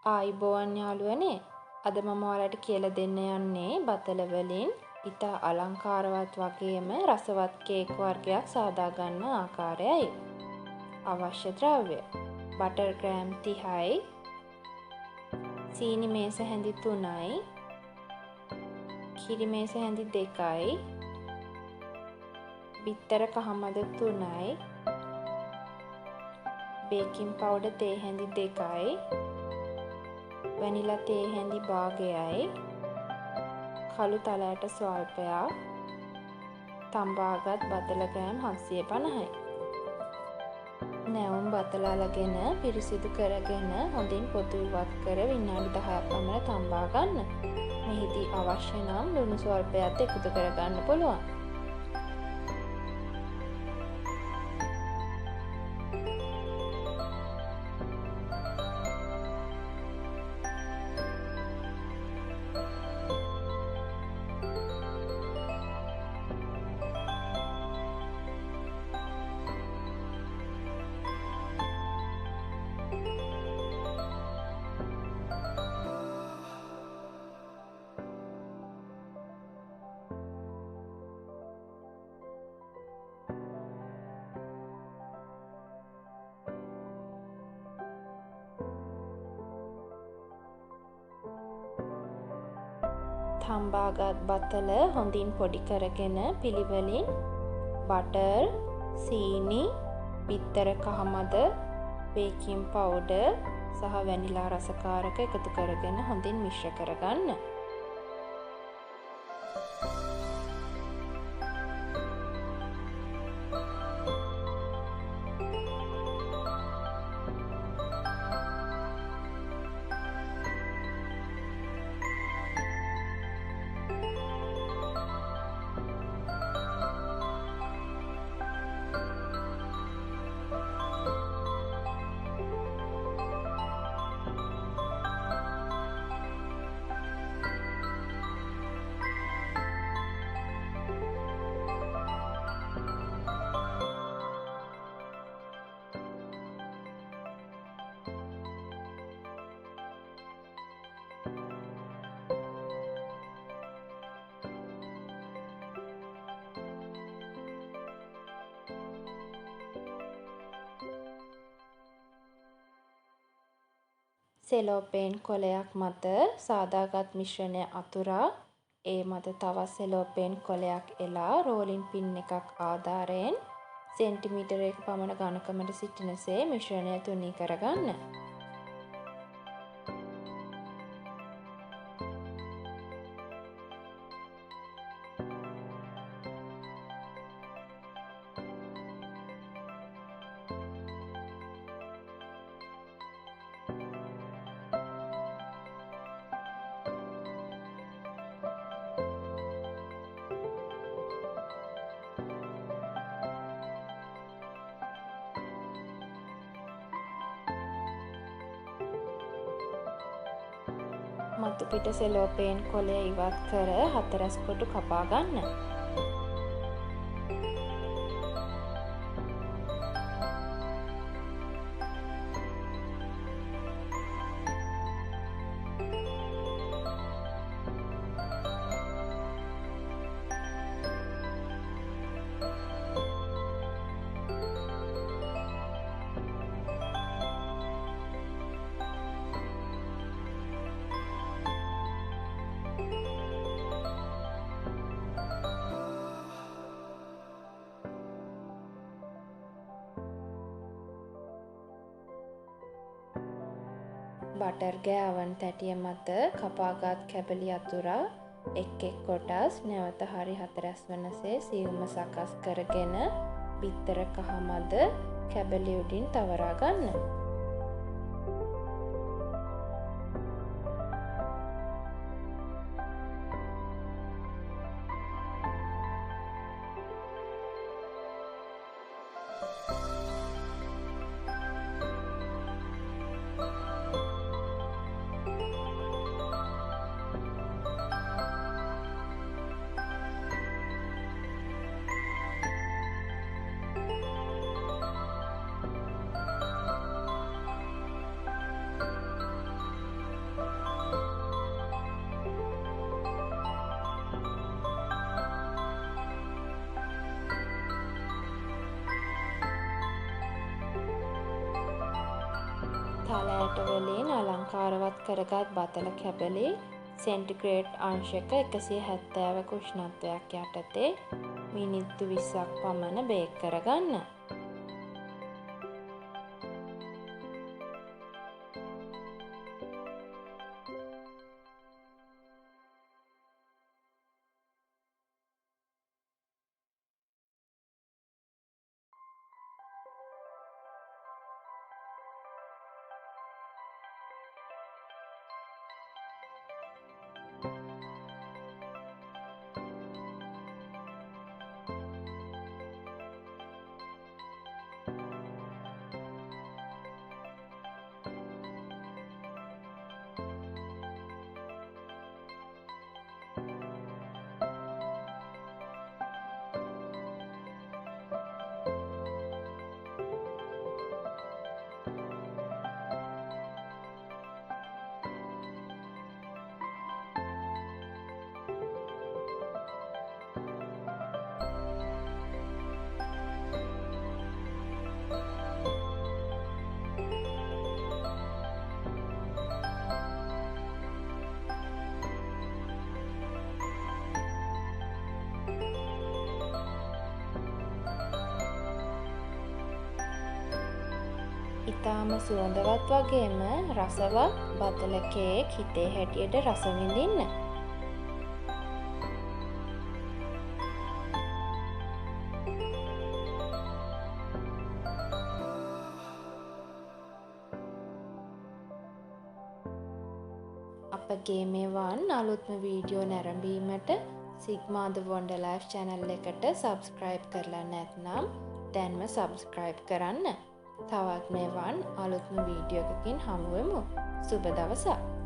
ආයිබෝවන් යාළුවනේ අද මම ඔයාලට කියලා දෙන්න යන්නේ බතල වලින් ඉතා අලංකාරවත් වගේම රසවත් කේක් වර්ගයක් සාදා ගන්න ආකාරයයි. අවශ්‍ය ද්‍රව්‍ය බටර් ග්‍රෑම් 30යි, සීනි මේස හැඳි 3යි, කිරි මේස හැඳි 2යි, බිත්තර කහමද 3යි, බේකින් පවුඩර් තේ හැඳි 2යි, වැනිලා තේ හැඳි භාගයයි, කළු තල ඇට ස්වල්පයක්, තම්බාගත් බතල ග්‍රෑම් 750යි. නැවුම් බතල අලගෙන පිරිසිදු කරගෙන හොඳින් පොතු ඉවත් කර විනාඩි 10ක් පමණ තම්බා ගන්න. මෙහිදී අවශ්‍ය නම් ලුණු ස්වල්පයක් එකතු කර ගන්න පුළුවන්. තම්බාගත් බතල හොඳින් පොඩි කරගෙන පිළිවෙලින් බටර්, සීනි, බිත්තර කහමද, බේකින් පවුඩර් සහ වැනිලා රසකාරක එකතු කරගෙන හොඳින් මිශ්‍ර කරගන්න. සෙලෝපේන් කොලයක් මත සාදාගත් මිශ්‍රණය අතුරා ඒ මත තවත් සෙලෝපේන් කොලයක් එලා රෝලින් පින් එකක් ආධාරයෙන් සෙන්ටිමීටර 1 පමණ ඝනකමට සිටිනසේ මිශ්‍රණය තුනී කරගන්න. මතු පිට සෙලෝපේන් කොලය ඉවත් කර හතරැස් කොටු කපා ගන්න. බටර් ගෑවන් තැටිය මත කපාගත් කැබලි අතුරා එක් කොටස් නැවත හරි හතරැස් වනසේ සියුම්ව සකස් කරගෙන බිත්තර කහමද කැබලි උඩින් තවරා ගන්න. තලයට වලින් අලංකාරවත් කරගත් බතල කැබලි සෙන්ටිග්‍රේඩ් අංශක 170ක උෂ්ණත්වයක් යටතේ මිනිත්තු 20ක් පමණ බේක් කරගන්න. ඉතාම සුවඳවත් වගේම රසවත් බතල කේක් හිතේ හැටියට රස විඳින්න. අපගේ මෙවන් අලුත්ම වීඩියෝ නැරඹීමට Sigma the Wonder Life channel එකට subscribe කරලා නැත්නම් දැන්ම subscribe කරන්න. තවත් මෙවන් අලුත්ම වීඩියෝ එකකින් හමු වෙමු. සුබ දවසක්.